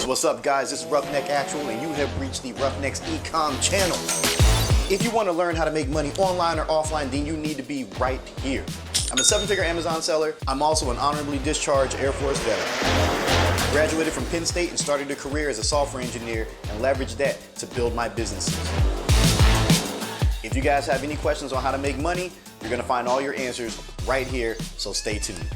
What's up, guys? This is 𝗙𝗦𝗥𝗘𝗦, and you have reached the 𝗙𝗦𝗥 Ecom channel. If you want to learn how to make money online or offline, then you need to be right here. I'm a 7-figure Amazon seller. I'm also an honorably discharged Air Force veteran. Graduated from Penn State and started a career as a software engineer and leveraged that to build my businesses. If you guys have any questions on how to make money, you're gonna find all your answers right here, so stay tuned.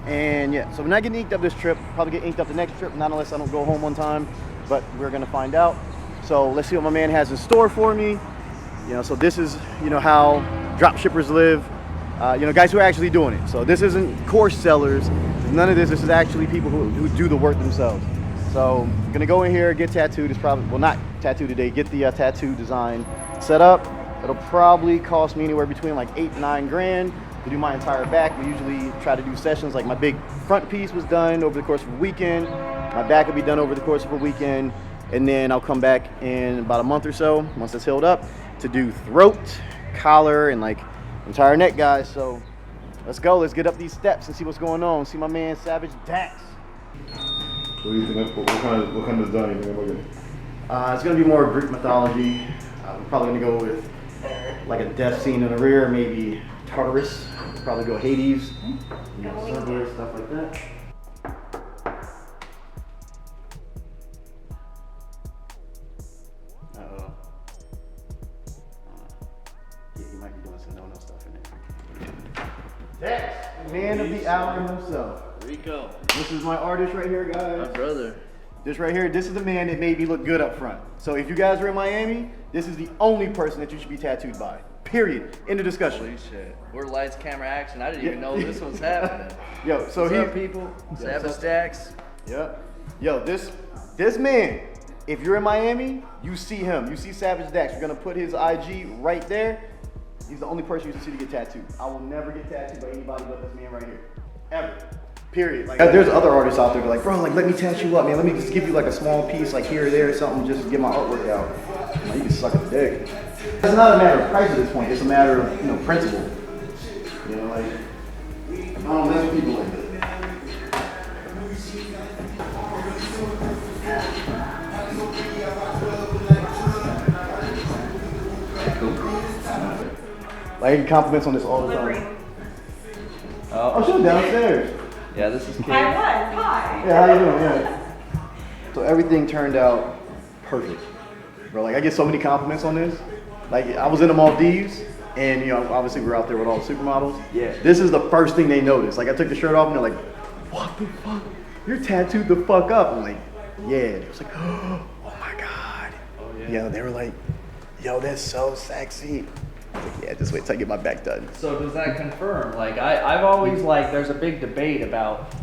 And yeah, so we're not getting inked up this trip. Probably get inked up the next trip, not unless I don't go home on time, but we're gonna find out. So let's see what my man has in store for me. You know, so this is, you know, how drop shippers live. You know, guys who are actually doing it. So this isn't course sellers. None of this. This is actually people who do the work themselves. So I'm gonna go in here, get tattooed. It's probably, well, not tattooed today, get the tattoo design set up. It'll probably cost me anywhere between like 8 and 9 grand to do my entire back. We usually try to do sessions, like my big front piece was done over the course of a weekend. My back will be done over the course of a weekend. And then I'll come back in about a month or so, once it's healed up, to do throat, collar, and like entire neck, guys. So let's go, let's get up these steps and see what's going on. See my man 𝗙𝗢𝗥𝗘𝗦. What do you think? What kind of design you think about getting? It's gonna be more Greek mythology. I'm probably gonna go with like a death scene in the rear, maybe Tartarus. Probably go Hades, you know, Cerberus, stuff like that. Yeah, he might be doing some no-no stuff in there. That's the man of the hour himself. Rico. This is my artist right here, guys. My brother. This right here, this is the man that made me look good up front. So if you guys are in Miami, this is the only person that you should be tattooed by. Period. End of discussion. Holy shit. We're lights, camera, action. I didn't even know this was happening. Yo, so What's up, people? 𝗙𝗢𝗥𝗘𝗦. Yep. Yo, this man, if you're in Miami, you see him. You see 𝗙𝗢𝗥𝗘𝗦. You're gonna put his IG right there. He's the only person you should see to get tattooed. I will never get tattooed by anybody but this man right here. Ever. Period. Like, there's other artists out there that are like, bro, like, let me tattoo you up, man. Let me just give you like a small piece, like here or there or something, just to get my artwork out. Like, you can suck a dick. It's not a matter of price at this point. It's a matter of, you know, principle. You know, like, I don't mess with people like that. Like, I get compliments on this all the time. Oh, she's downstairs. Yeah, this is Kate. I was. Hi. Yeah, how you doing? Yeah. So everything turned out perfect, bro. Like, I get so many compliments on this. Like, I was in the Maldives, and you know, obviously we're out there with all the supermodels. Yeah. This is the first thing they noticed. Like, I took the shirt off, and they're like, "What the fuck? You're tattooed the fuck up." I'm like, "Yeah." It was like, "Oh my god." Oh yeah. Yeah, they were like, "Yo, that's so sexy." I was like, "Yeah, just wait till I get my back done." So does that confirm? Like, I've always like, there's a big debate about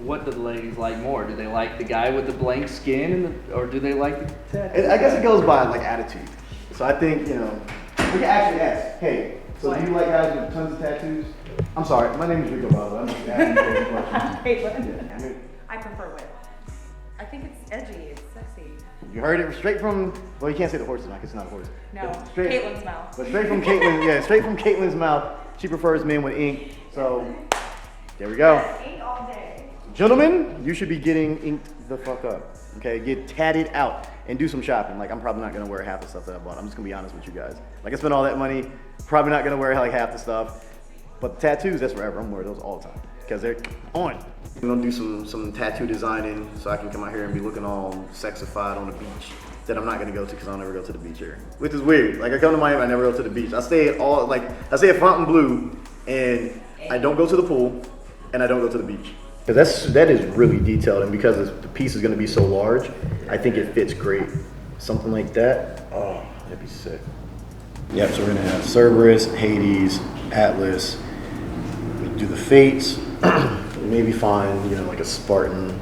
what do the ladies like more? Do they like the guy with the blank skin, or do they like the tattoo? I guess it goes by like attitude. So I think, you know, we can actually ask, hey, so do you like guys with tons of tattoos? I'm sorry, my name is Rico, by the way. I'm just asking you a question. I prefer whip. I think it's edgy. It's sexy. You heard it straight from, well, you can't say the horse's mouth, it's not a horse. No, But straight, Caitlin's mouth. But straight from Caitlin, yeah, straight from Caitlin's mouth. She prefers men with ink. So there we go. Ink all day. Gentlemen, you should be getting inked the fuck up. Okay, get tatted out and do some shopping. Like, I'm probably not gonna wear half the stuff that I bought. I'm just gonna be honest with you guys. Like, I spent all that money, probably not gonna wear like half the stuff. But the tattoos, that's forever. I'm wearing those all the time because they're on. I'm gonna do some tattoo designing so I can come out here and be looking all sexified on the beach that I'm not gonna go to because I'll never go to the beach here. Which is weird. Like, I come to Miami, I never go to the beach. I stay at Fontainebleau, and I don't go to the pool, and I don't go to the beach. Because that is really detailed, and because the piece is going to be so large, I think it fits great. Something like that, oh, that'd be sick. Yep, so we're going to have Cerberus, Hades, Atlas. We do the fates, maybe find, you know, like a Spartan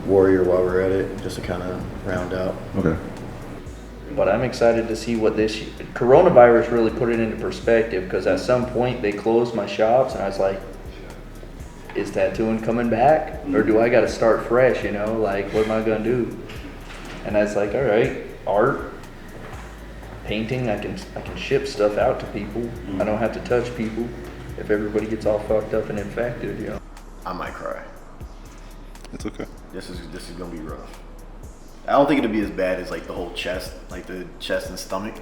warrior while we're at it, just to kind of round out. Okay. But I'm excited to see what this coronavirus really put it into perspective, because at some point they closed my shops, and I was like, is tattooing coming back, or do I got to start fresh? You know, like, what am I gonna do? And I was like, all right, art, painting, I can ship stuff out to people. I don't have to touch people if everybody gets all fucked up and infected, you know. I might cry. It's okay. This is gonna be rough. I don't think it'll be as bad as like the whole chest, like the chest and stomach,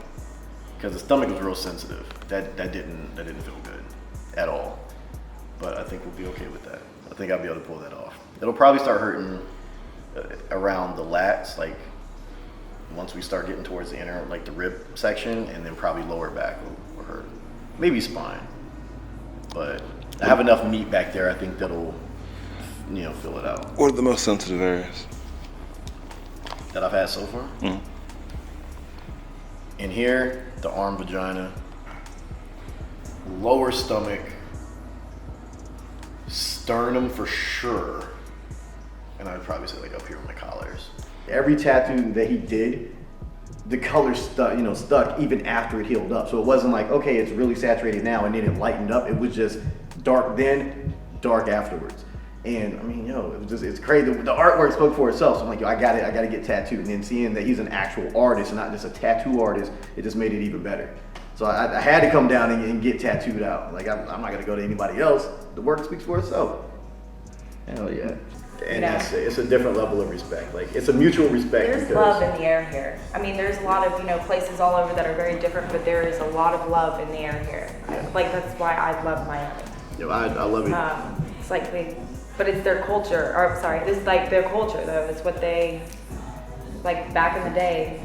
because the stomach was real sensitive. That didn't feel good at all. But I think we'll be okay with that. I think I'll be able to pull that off. It'll probably start hurting around the lats, like once we start getting towards the inner, like the rib section, and then probably lower back will hurt. Maybe spine. But I have enough meat back there, I think that'll, fill it out. What are the most sensitive areas That I've had so far? Mm-hmm. In here, the arm, vagina, lower stomach, sternum for sure, and I'd probably say like up here on my collars. Every tattoo that he did, the color stuck even after it healed up. So it wasn't like, okay, it's really saturated now and then it lightened up. It was just dark then, dark afterwards. And I mean, it's crazy. The artwork spoke for itself. So I'm like, I gotta get tattooed. And then seeing that he's an actual artist and not just a tattoo artist, it just made it even better. So I had to come down and get tattooed out. Like I'm not gonna go to anybody else. The work speaks for itself. Hell yeah. And it's a different level of respect. Like it's a mutual respect. There's love in the air here. I mean, there's a lot of, places all over that are very different, but there is a lot of love in the air here. Yeah. Like that's why I love Miami. I love it. It's like but it's their culture, or sorry, this is like their culture though. It's what they, like back in the day,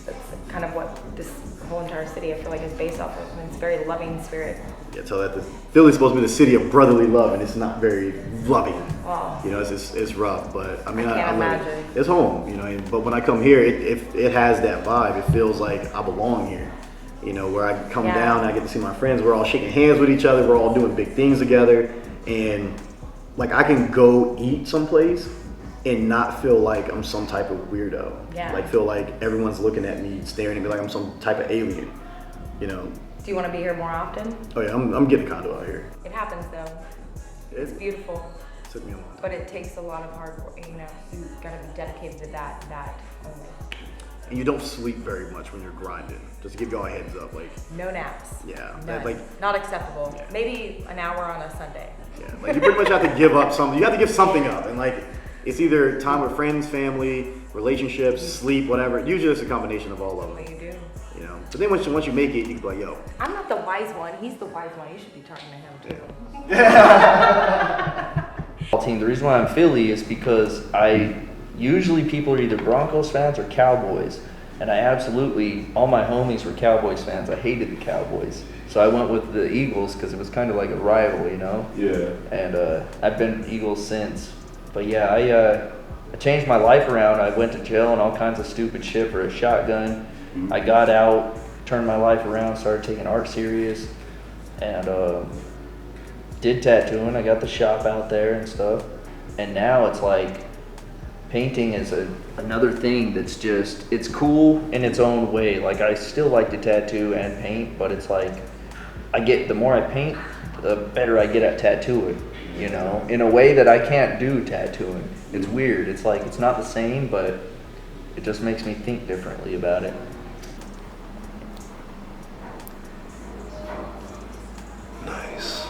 that's kind of what this whole entire city I feel like is based off of. And it's a very loving spirit. Yeah, so that Philly's supposed to be the city of brotherly love, and it's not very loving. Oh. It's rough, but I mean, I love imagine. it. It's home, but when I come here, it has that vibe. It feels like I belong here. Where I come down, I get to see my friends. We're all shaking hands with each other. We're all doing big things together, and like I can go eat someplace and not feel like I'm some type of weirdo. Yeah. Like feel like everyone's looking at me, staring at me like I'm some type of alien. Do you want to be here more often? Oh yeah, I'm getting a condo out here. It happens though. It's beautiful. It took me a long time. But it takes a lot of hard work, you gotta be dedicated to that only. And you don't sleep very much when you're grinding. Just to give y'all a heads up, like No naps. Yeah, None. Not acceptable. Yeah. Maybe an hour on a Sunday. yeah, like you pretty much have to give up something. You have to give something up, and like it's either time with friends, family, relationships, sleep, whatever. Usually it's a combination of all of What them. you do. But then once you make it, you can be like, yo. I'm not the wise one. He's the wise one. You should be talking to him too. Team. The reason why I'm Philly is because usually people are either Broncos fans or Cowboys, and all my homies were Cowboys fans. I hated the Cowboys, so I went with the Eagles because it was kind of like a rival, Yeah. And I've been Eagles since. But yeah, I changed my life around. I went to jail and all kinds of stupid shit for a shotgun. I got out, turned my life around, started taking art serious, and did tattooing. I got the shop out there and stuff, and now it's like painting is another thing that's just, it's cool in its own way. Like I still like to tattoo and paint, but it's like the more I paint, the better I get at tattooing, in a way that I can't do tattooing. It's weird. It's like it's not the same, but it just makes me think differently about it. Nice.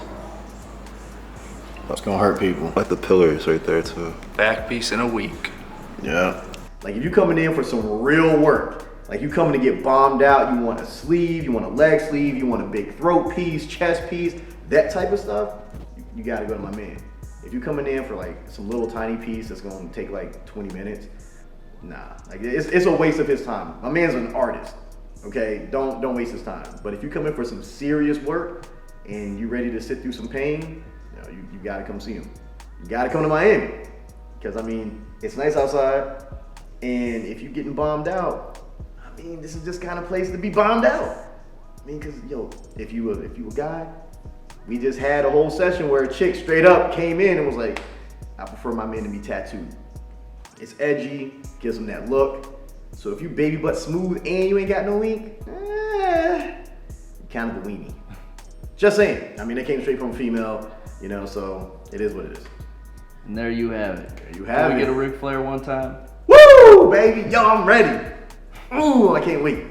It's gonna hurt people. Like the pillars right there too. Back piece in a week. Yeah. Like if you coming in for some real work, like you coming to get bombed out, you want a sleeve, you want a leg sleeve, you want a big throat piece, chest piece, that type of stuff, you gotta go to my man. If you coming in for like some little tiny piece that's gonna take like 20 minutes, nah. Like it's a waste of his time. My man's an artist, okay? Don't waste his time. But if you come in for some serious work and you ready to sit through some pain, you gotta come see him. You gotta come to Miami. Because I mean, it's nice outside, and if you're getting bombed out, I mean, this is just kind of place to be bombed out. I mean, cause if you a guy, we just had a whole session where a chick straight up came in and was like, I prefer my men to be tattooed. It's edgy, gives them that look. So if you baby butt smooth and you ain't got no ink, you're kind of a weenie. Just saying. I mean, they came straight from a female, so it is what it is. And there you have it. There you have Can it. we get a Ric Flair one time? Woo, baby. Yo, I'm ready. Ooh, I can't wait.